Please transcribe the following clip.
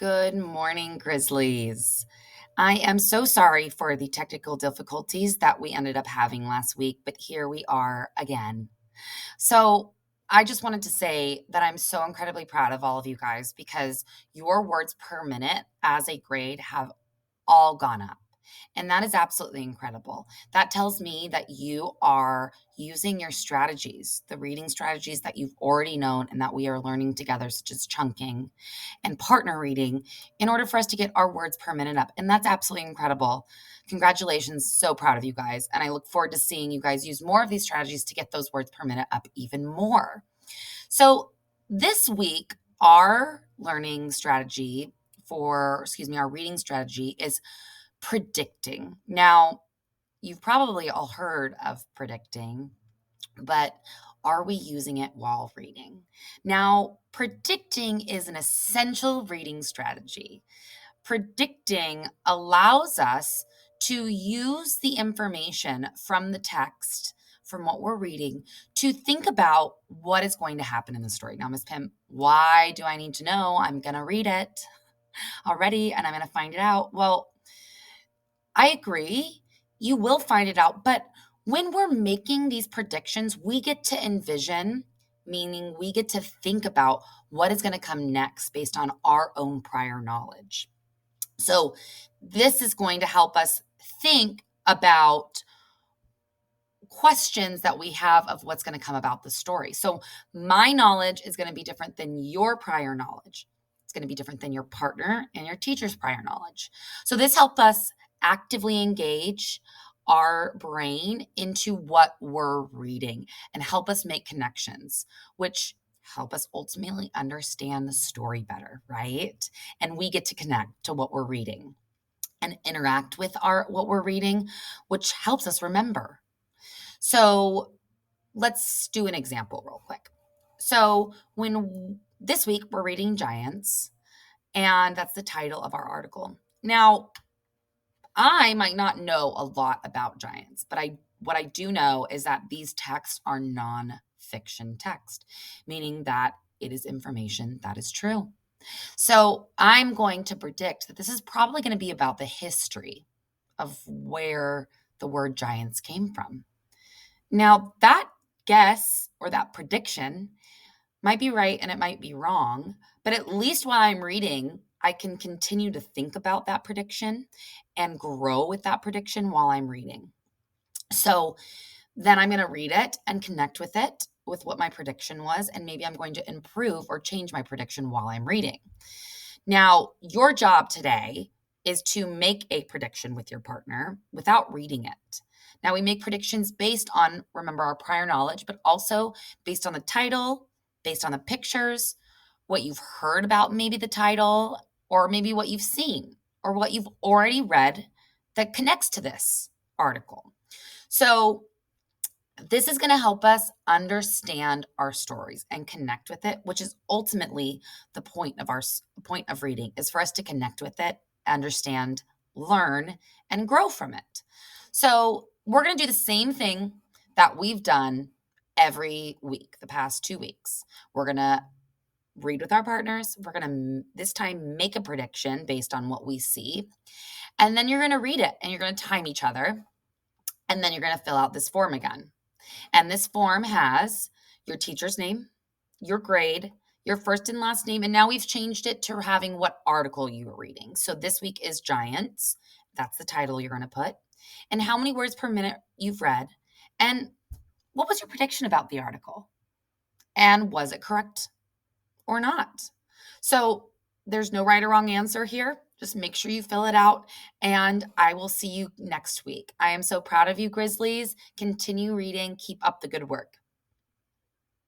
Good morning, Grizzlies. I am so sorry for the technical difficulties that we ended up having last week, but here we are again. So, I just wanted to say that I'm so incredibly proud of all of you guys because your words per minute as a grade have all gone up. And that is absolutely incredible. That tells me that you are using your strategies, the reading strategies that you've already known and that we are learning together, such as chunking and partner reading, in order for us to get our words per minute up. And that's absolutely incredible. Congratulations. So proud of you guys. And I look forward to seeing you guys use more of these strategies to get those words per minute up even more. So, this week, our learning strategy our reading strategy is predicting. Now, you've probably all heard of predicting, but are we using it while reading? Now, predicting is an essential reading strategy. Predicting allows us to use the information from the text, from what we're reading, to think about what is going to happen in the story. Now, Miss Pim, why do I need to know? I'm going to read it already and I'm going to find it out. Well, I agree. You will find it out. But when we're making these predictions, we get to envision, meaning we get to think about what is going to come next based on our own prior knowledge. So, this is going to help us think about questions that we have of what's going to come about the story. So, my knowledge is going to be different than your prior knowledge. It's going to be different than your partner and your teacher's prior knowledge. So, this helps us actively engage our brain into what we're reading and help us make connections, which help us ultimately understand the story better, right? And we get to connect to what we're reading and interact with our what we're reading, which helps us remember. So let's do an example real quick. So when this week we're reading Giants, and that's the title of our article. Now, I might not know a lot about giants, but what I do know is that these texts are non-fiction text, meaning that it is information that is true. So I'm going to predict that this is probably going to be about the history of where the word giants came from. Now, that guess or that prediction might be right and it might be wrong, but at least while I'm reading, I can continue to think about that prediction and grow with that prediction while I'm reading. So then I'm going to read it and connect with it, with what my prediction was, and maybe I'm going to improve or change my prediction while I'm reading. Now, your job today is to make a prediction with your partner without reading it. Now, we make predictions based on, remember, our prior knowledge, but also based on the title, based on the pictures, what you've heard about maybe the title, or maybe what you've seen, or what you've already read that connects to this article. So, this is going to help us understand our stories and connect with it, which is ultimately the point of reading, is for us to connect with it, understand, learn, and grow from it. So we're going to do the same thing that we've done every week, the past 2 weeks. We're going to read with our partners. We're going to this time make a prediction based on what we see. And then you're going to read it and you're going to time each other. And then you're going to fill out this form again. And this form has your teacher's name, your grade, your first and last name. And now we've changed it to having what article you were reading. So this week is Giants. That's the title you're going to put. And how many words per minute you've read. And what was your prediction about the article? And was it correct or not? So there's no right or wrong answer here. Just make sure you fill it out, and I will see you next week. I am so proud of you, Grizzlies. Continue reading. Keep up the good work.